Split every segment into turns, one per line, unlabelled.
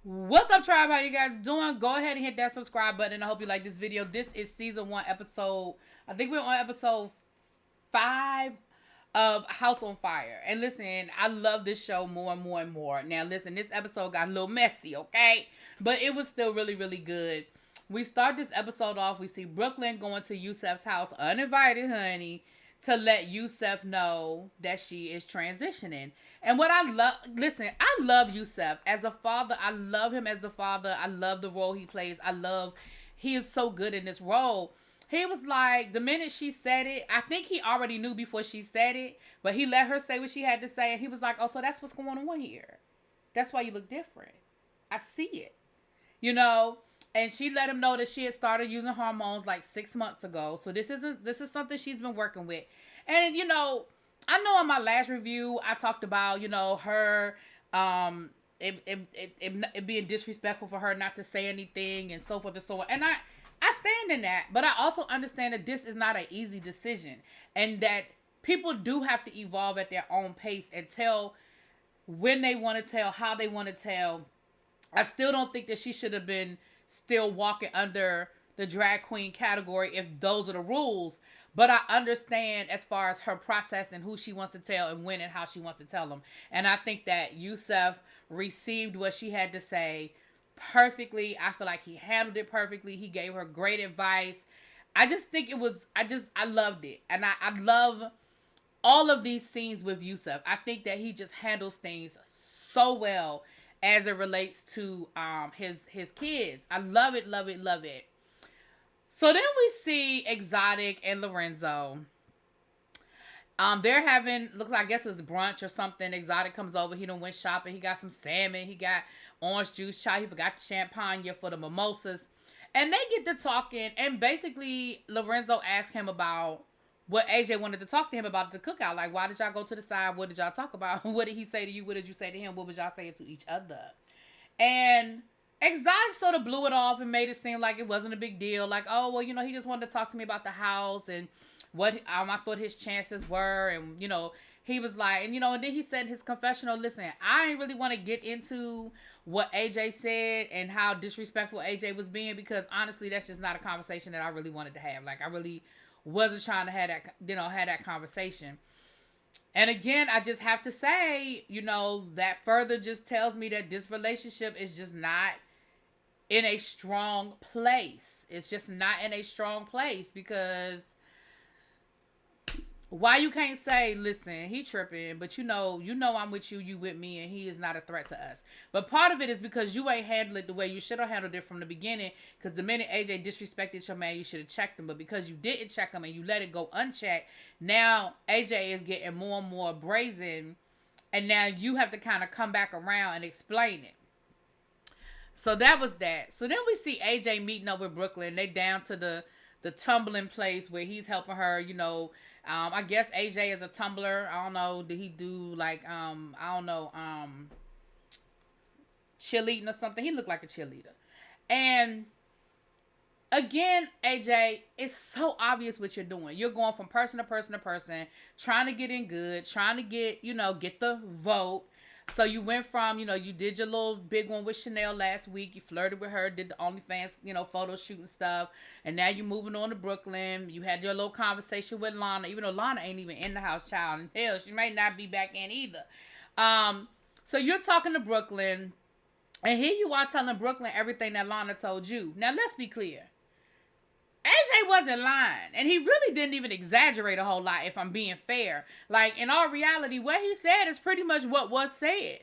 What's up, tribe? How you guys doing? Go ahead and hit that subscribe button. I hope you like this video. This is season 1, episode. I think we're on episode 5 of House on Fire. And listen, I love this show more and more and more. Now, listen, this episode got a little messy, okay? But it was still really, really good. We start this episode off. We see Brooklyn going to Yusef's house, uninvited, honey, to let Yusef know that she is transitioning. And what I love, listen, I love Yusef as a father. I love him as the father. I love the role he plays. He is so good in this role. He was like, the minute she said it, I think he already knew before she said it, but he let her say what she had to say. And he was like, oh, so that's what's going on here. That's why you look different. I see it. You know? And she let him know that she had started using hormones like 6 months ago. So this is something she's been working with. And, you know, I know in my last review, I talked about, you know, her, it being disrespectful for her not to say anything and so forth and so on. And I stand in that, but I also understand that this is not an easy decision and that people do have to evolve at their own pace and tell when they want to tell, how they want to tell. I still don't think that she should have been still walking under the drag queen category if those are the rules. But I understand as far as her process and who she wants to tell and when and how she wants to tell them. And I think that Yusef received what she had to say perfectly. I feel like he handled it perfectly. He gave her great advice. I just think I loved it. And I love all of these scenes with Yusef. I think that he just handles things so well as it relates to his kids. I love it, love it, love it. So then we see Exotic and Lorenzo. They're having, looks like, I guess it was brunch or something. Exotic comes over. He done went shopping. He got some salmon. He got orange juice chai. He forgot the champagne for the mimosas. And they get to talking. And basically, Lorenzo asked him about what AJ wanted to talk to him about at the cookout. Like, why did y'all go to the side? What did y'all talk about? What did he say to you? What did you say to him? What was y'all saying to each other? And Exotic sort of blew it off and made it seem like it wasn't a big deal. Like, oh, well, you know, he just wanted to talk to me about the house and what I thought his chances were. And, you know, he was like, and, you know, and then he said in his confessional, listen, I ain't really want to get into what AJ said and how disrespectful AJ was being, because honestly, that's just not a conversation that I really wanted to have. Like, I really wasn't trying to have that conversation. And again, I just have to say, you know, that further just tells me that this relationship is just not in a strong place. It's just not in a strong place, because why you can't say, listen, he tripping, but you know I'm with you, you with me, and he is not a threat to us. But part of it is because you ain't handled it the way you should have handled it from the beginning, because the minute AJ disrespected your man, you should have checked him. But because you didn't check him and you let it go unchecked, now AJ is getting more and more brazen, and now you have to kind of come back around and explain it. So that was that. So then we see AJ meeting up with Brooklyn. They down to the tumbling place where he's helping her, you know. I guess AJ is a tumbler. I don't know. Did he do like, I don't know, cheerleading or something? He looked like a cheerleader. And again, AJ, it's so obvious what you're doing. You're going from person to person to person, trying to get in good, trying to get, you know, get the vote. So you went from, you know, you did your little big one with Chanel last week. You flirted with her, did the OnlyFans, you know, photo shoot and stuff. And now you're moving on to Brooklyn. You had your little conversation with Lana, even though Lana ain't even in the house, child. And hell, she may not be back in either. So you're talking to Brooklyn. And here you are telling Brooklyn everything that Lana told you. Now, let's be clear. AJ wasn't lying, and he really didn't even exaggerate a whole lot, if I'm being fair. Like, in all reality, what he said is pretty much what was said.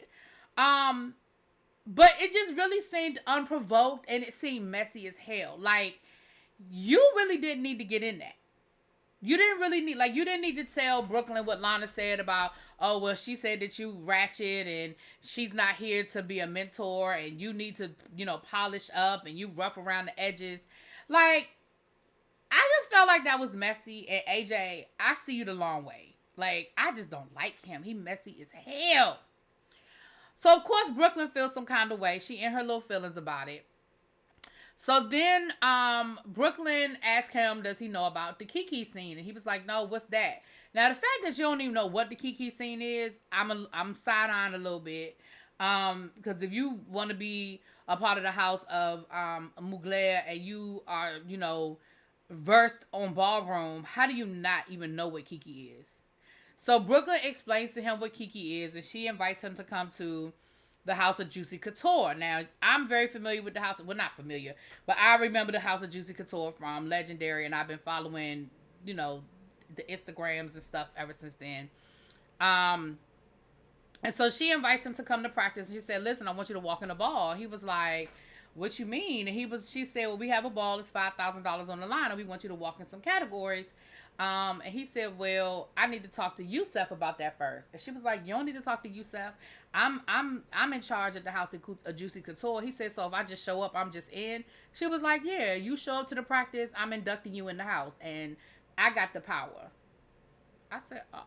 But it just really seemed unprovoked, and it seemed messy as hell. Like, you really didn't need to get in that. You didn't really need, like, you didn't need to tell Brooklyn what Lana said about, oh, well, she said that you ratchet, and she's not here to be a mentor, and you need to, you know, polish up, and you rough around the edges. Like, I just felt like that was messy. And AJ, I see you the long way. Like, I just don't like him. He messy as hell. So, of course, Brooklyn feels some kind of way. She in her little feelings about it. So then Brooklyn asked him, does he know about the Kiki scene? And he was like, no, what's that? Now, the fact that you don't even know what the Kiki scene is, I'm side-eyeing a little bit. Because if you want to be a part of the house of Mugler and you are, versed on ballroom, how do you not even know what Kiki is? So Brooklyn explains to him what Kiki is, and she invites him to come to the House of Juicy Couture. Now, I'm very familiar with the house. Well, not familiar, but I remember the House of Juicy Couture from Legendary, and I've been following, the Instagrams and stuff ever since then. Um, and so she invites him to come to practice. And she said, "Listen, I want you to walk in the ball." He was like, "What you mean?" And she said, "Well, we have a ball. It's $5,000 on the line, and we want you to walk in some categories." And he said, "Well, I need to talk to Yusef about that first." And she was like, "You don't need to talk to Yusef. I'm in charge at the House of Juicy Couture." He said, "So if I just show up, I'm just in." She was like, "Yeah, you show up to the practice, I'm inducting you in the house, and I got the power." I said, "Oh,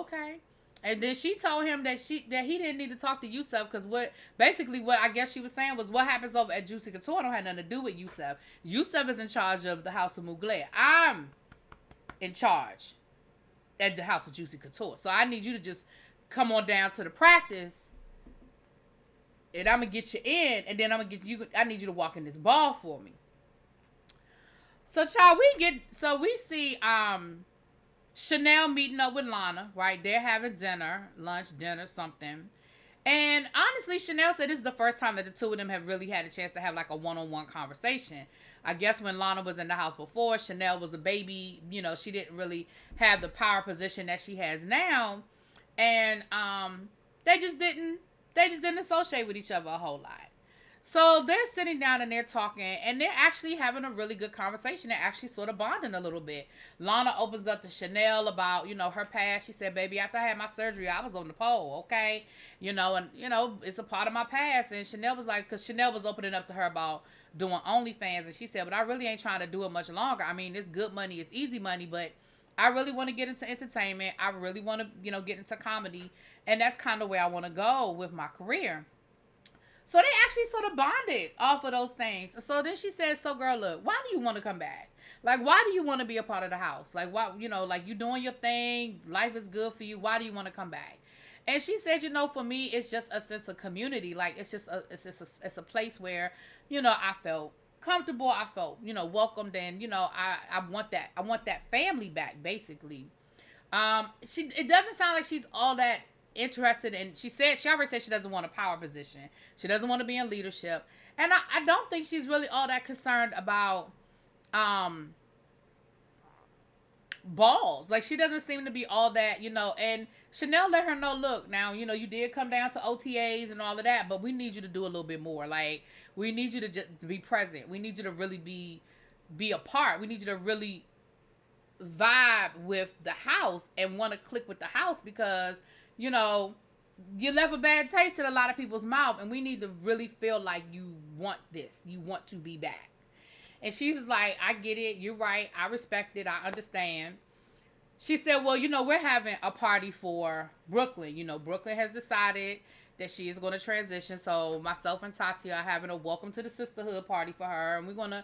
okay." And then she told him that he didn't need to talk to Yusef because what I guess she was saying was what happens over at Juicy Couture don't have nothing to do with Yusef. Yusef is in charge of the House of Mugler. I'm in charge at the House of Juicy Couture. So I need you to just come on down to the practice, and I'm gonna get you in, and then I need you to walk in this ball for me. So child, we see Chanel meeting up with Lana, right? They're having dinner, something. And honestly, Chanel said this is the first time that the two of them have really had a chance to have like a one-on-one conversation. I guess when Lana was in the house before, Chanel was a baby. She didn't really have the power position that she has now. And they just didn't associate with each other a whole lot. So they're sitting down and they're talking, and they're actually having a really good conversation. They're actually sort of bonding a little bit. Lana opens up to Chanel about, her past. She said, "Baby, after I had my surgery, I was on the pole, okay? It's a part of my past." And Chanel was like, because Chanel was opening up to her about doing OnlyFans, and she said, "But I really ain't trying to do it much longer. I mean, it's good money, it's easy money, but I really want to get into entertainment. I really want to, get into comedy. And that's kind of where I want to go with my career." So they actually sort of bonded off of those things. So then she said, "So girl, look, why do you want to come back? Like, why do you want to be a part of the house? Like, why, like you doing your thing. Life is good for you. Why do you want to come back?" And she said, "For me, it's just a sense of community. Like, it's a place where, I felt comfortable. I felt, welcomed. And, I want that family back, basically." It doesn't sound like she's all that interested in. She already said she doesn't want a power position. She doesn't want to be in leadership. And I don't think she's really all that concerned about balls. Like, she doesn't seem to be all that, and Chanel let her know, "Look, now, you did come down to OTAs and all of that, but we need you to do a little bit more. Like, we need you to just be present. We need you to really be a part. We need you to really vibe with the house and want to click with the house because, you left a bad taste in a lot of people's mouth, and we need to really feel like you want this. You want to be back." And she was like, "I get it. You're right. I respect it. I understand." She said, "Well, we're having a party for Brooklyn. Brooklyn has decided that she is going to transition. So myself and Tati are having a welcome to the sisterhood party for her. And we're going to,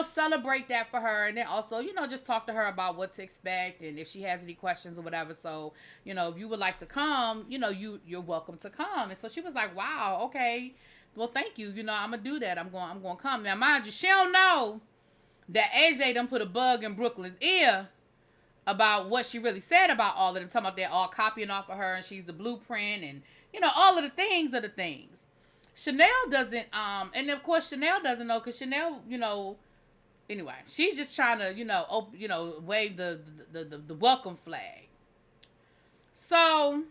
celebrate that for her. And then also, just talk to her about what to expect and if she has any questions or whatever. So, if you would like to come, you're welcome to come." And so she was like, "Wow, okay. Well, thank you. I'm going to do that. I'm going to come." Now, mind you, she don't know that AJ done put a bug in Brooklyn's ear about what she really said about all of them. Talking about they're all copying off of her and she's the blueprint and, all of the things are the things. Chanel doesn't, and of course Chanel doesn't know because Chanel, anyway, she's just trying to, wave the welcome flag. So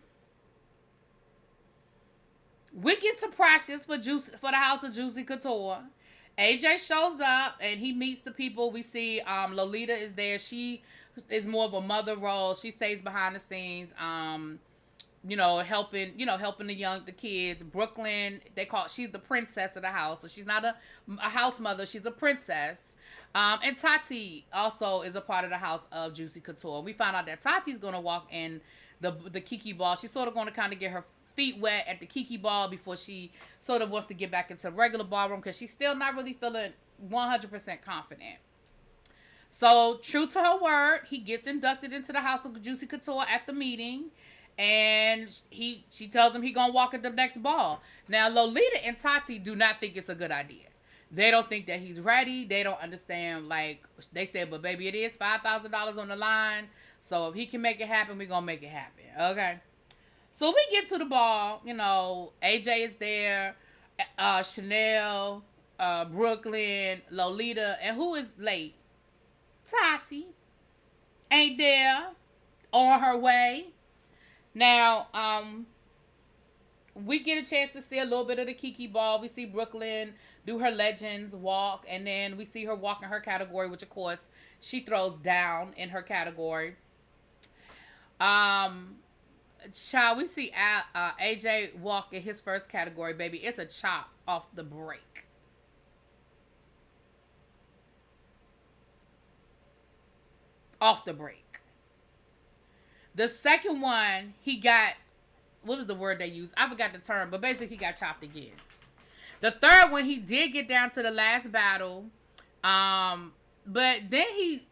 we get to practice for the House of Juicy Couture. AJ shows up and he meets the people. We see Lolita is there. She is more of a mother role. She stays behind the scenes, helping the kids. Brooklyn, she's the princess of the house. So she's not a house mother. She's a princess. And Tati also is a part of the House of Juicy Couture. We find out that Tati's going to walk in the Kiki ball. She's sort of going to kind of get her feet wet at the Kiki ball before she sort of wants to get back into regular ballroom because she's still not really feeling 100% confident. So, true to her word, he gets inducted into the House of Juicy Couture at the meeting. and she tells him he gonna walk at the next ball. Now Lolita and Tati do not think it's a good idea. They don't think that he's ready. They don't understand. Like they said, but baby, it is $5,000 on the line. So if he can make it happen, we gonna make it happen. Okay. So we get to the ball. You know, AJ is there, Chanel, Brooklyn, Lolita, and who is late? Tati ain't there, on her way. Now, we get a chance to see a little bit of the Kiki ball. We see Brooklyn do her legends walk, and then we see her walk in her category, which of course she throws down in her category. Child, we see AJ walk in his first category, baby. It's a chop off the break. Off the break. The second one, he got, what was the word they used? I forgot the term, but basically he got chopped again. The third one, he did get down to the last battle. But then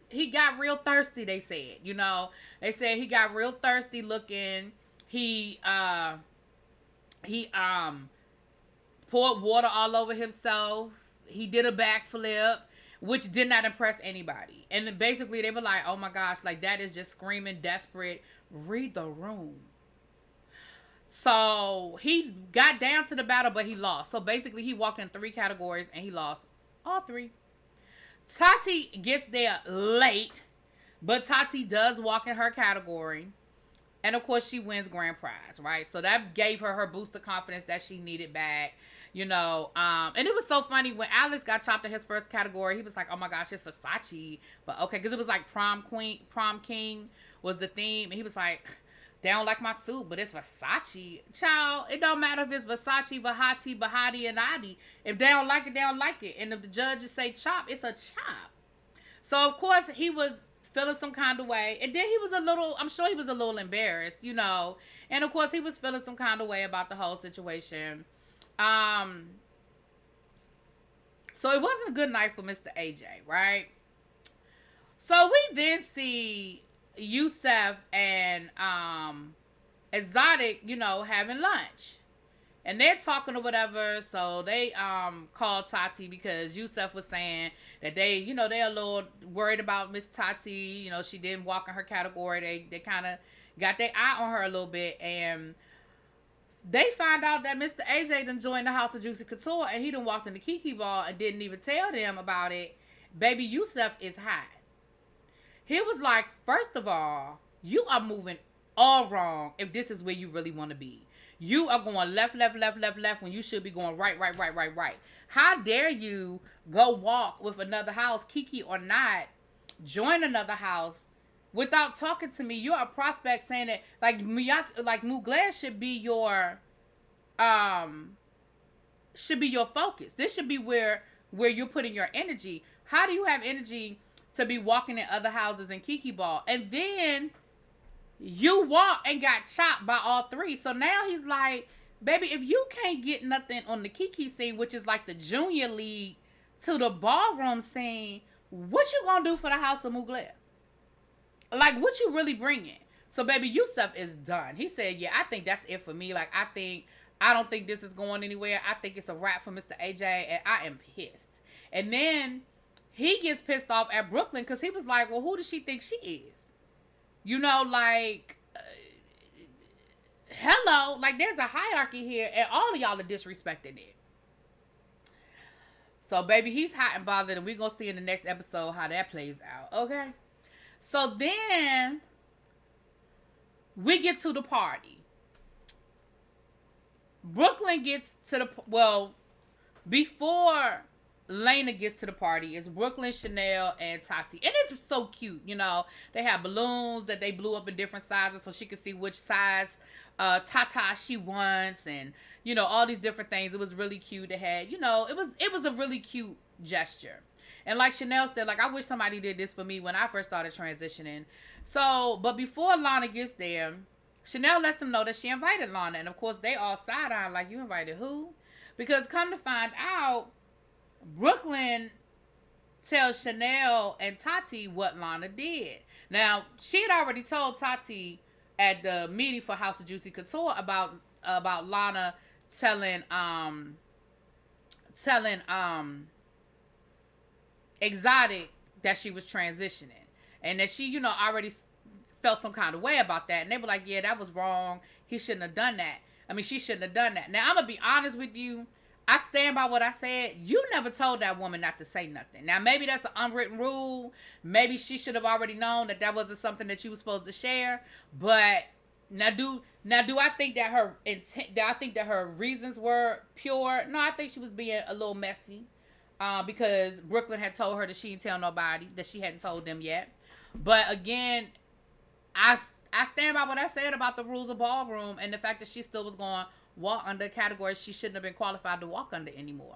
he got real thirsty, they said. You know, they said he got real thirsty looking. He poured water all over himself. He did a backflip, which did not impress anybody. And then basically they were like, oh my gosh, like that is just screaming desperate. Read the room. So he got down to the battle, but he lost. So basically he walked in 3 categories and he lost all 3. Tati gets there late, but Tati does walk in her category. And of course she wins grand prize, right? So that gave her boost of confidence that she needed back, you know. And it was so funny when Alex got chopped in his first category. He was like, oh my gosh, it's Versace. But okay, because it was like prom king was the theme. And he was like, they don't like my suit, but it's Versace. Child, it don't matter if it's Versace, Bahati, and Adi. If they don't like it, they don't like it. And if the judges say chop, it's a chop. So, of course, he was feeling some kind of way. And then he was I'm sure he was a little embarrassed, you know. And, of course, he was feeling some kind of way about the whole situation. So, it wasn't a good night for Mr. AJ, right? So, we then see Yusef and Exotic, you know, having lunch. And they're talking or whatever. So they called Tati because Yusef was saying that they, you know, they're a little worried about Miss Tati. You know, she didn't walk in her category. They kind of got their eye on her a little bit. And they find out that Mr. AJ done joined the House of Juicy Couture and he done walked in the Kiki ball and didn't even tell them about it. Baby, Yusef is hot. He was like, first of all, you are moving all wrong if this is where you really want to be. You are going left when you should be going right. How dare you go walk with another house, Kiki or not, join another house without talking to me? You're a prospect saying that like Mugler should be your focus. This should be where you're putting your energy. How do you have energy to be walking in other houses in Kiki ball? And then you walk and got chopped by all 3. So now he's like, baby, if you can't get nothing on the Kiki scene, which is like the junior league to the ballroom scene, what you gonna do for the House of Mugler? Like, what you really bringing? So, baby, Yusef is done. He said, yeah, I think that's it for me. Like, I don't think this is going anywhere. I think it's a wrap for Mr. AJ, and I am pissed. And then he gets pissed off at Brooklyn because he was like, well, who does she think she is? You know, like, hello, like there's a hierarchy here and all of y'all are disrespecting it. So, baby, he's hot and bothered and we're going to see in the next episode how that plays out, okay? So, then we get to the party. Brooklyn gets to before Lena gets to the party, it's Brooklyn, Chanel, and Tati. And it's so cute, you know. They have balloons that they blew up in different sizes so she could see which size Tata she wants and, you know, all these different things. It was really cute. They had, you know, it was a really cute gesture. And like Chanel said, like, I wish somebody did this for me when I first started transitioning. So, but before Lana gets there, Chanel lets them know that she invited Lana. And, of course, they all side-eye like, you invited who? Because come to find out, Brooklyn tells Chanel and Tati what Lana did. Now, she had already told Tati at the meeting for House of Juicy Couture about Lana telling Exotic that she was transitioning and that she, already felt some kind of way about that. And they were like, yeah, that was wrong. He shouldn't have done that. I mean, she shouldn't have done that. Now, I'm going to be honest with you. I stand by what I said. You never told that woman not to say nothing. Now, maybe that's an unwritten rule. Maybe she should have already known that wasn't something that you were supposed to share. But now do I think that her intent? Do I think that her reasons were pure? No, I think she was being a little messy. Because Brooklyn had told her that she didn't tell nobody, that she hadn't told them yet. But again, I stand by what I said about the rules of ballroom and the fact that she still was going to walk under a category she shouldn't have been qualified to walk under anymore.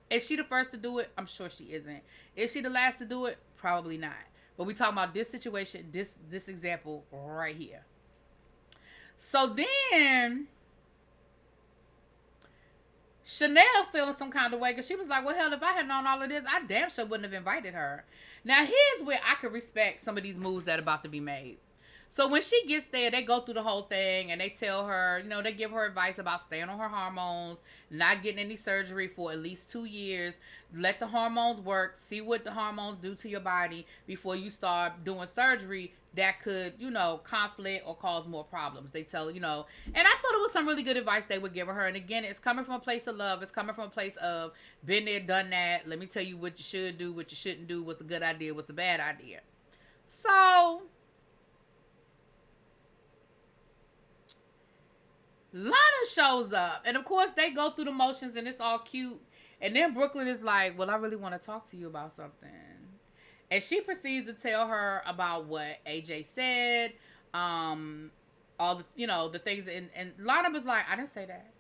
Is she the first to do it? I'm sure she isn't. Is she the last to do it? Probably not. But we talking about this situation, this example right here. So then Chanel feeling some kind of way because she was like, well, hell, if I had known all of this, I damn sure wouldn't have invited her. Now, here's where I could respect some of these moves that are about to be made. So when she gets there, they go through the whole thing and they tell her, they give her advice about staying on her hormones, not getting any surgery for at least 2 years. Let the hormones work. See what the hormones do to your body before you start doing surgery that could, conflict or cause more problems. They tell, and I thought it was some really good advice they were giving her. And again, it's coming from a place of love. It's coming from a place of been there, done that. Let me tell you what you should do, what you shouldn't do, what's a good idea, what's a bad idea. So Lana shows up, and of course they go through the motions and it's all cute, and then Brooklyn is like, well, I really want to talk to you about something, and she proceeds to tell her about what AJ said, all the the things, and Lana was like, I didn't say that,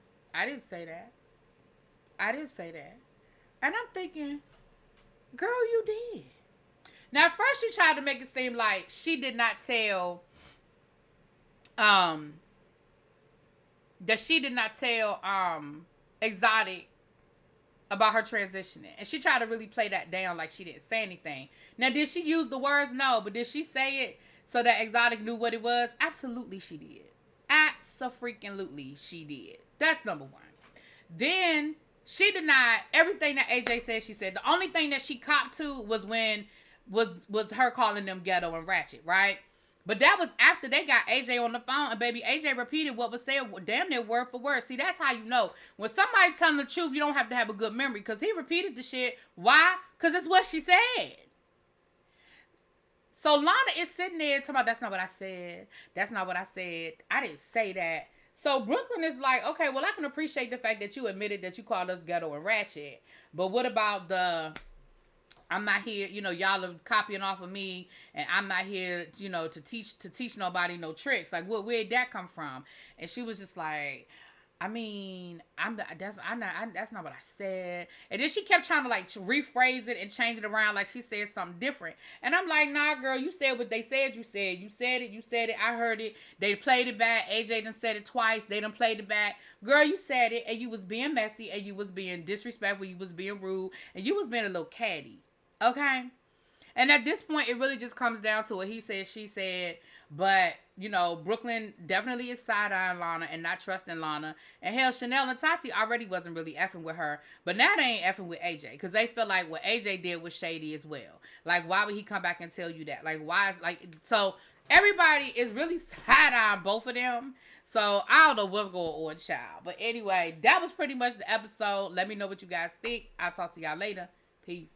and I'm thinking, girl, you did. Now at first she tried to make it seem like she did not tell Exotic about her transitioning. And she tried to really play that down like she didn't say anything. Now, did she use the words? No. But did she say it so that Exotic knew what it was? Absolutely she did. Abso-freaking-lutely she did. That's number one. Then she denied everything that AJ said she said. The only thing that she copped to was when was her calling them ghetto and ratchet, right? But that was after they got AJ on the phone, and baby, AJ repeated what was said damn near word for word. See, that's how you know. When somebody telling the truth, you don't have to have a good memory, because he repeated the shit. Why? Because it's what she said. So Lana is sitting there talking about, that's not what I said. That's not what I said. I didn't say that. So Brooklyn is like, okay, well, I can appreciate the fact that you admitted that you called us ghetto and ratchet. But what about I'm not here, y'all are copying off of me, and I'm not here, to teach nobody no tricks. Like, where'd that come from? And she was just like, I mean, that's not what I said. And then she kept trying to rephrase it and change it around like she said something different. And I'm like, nah, girl, you said what they said you said. You said it. I heard it. They played it back. AJ done said it twice. They done played it back. Girl, you said it, and you was being messy, and you was being disrespectful, you was being rude, and you was being a little catty. Okay? And at this point, it really just comes down to what he said, she said. But, Brooklyn definitely is side-eyeing Lana and not trusting Lana. And hell, Chanel and Tati already wasn't really effing with her. But now they ain't effing with AJ. Because they feel like what AJ did was shady as well. Like, why would he come back and tell you that? Like, why is, so everybody is really side-eyeing both of them. So, I don't know what's going on, child. But anyway, that was pretty much the episode. Let me know what you guys think. I'll talk to y'all later. Peace.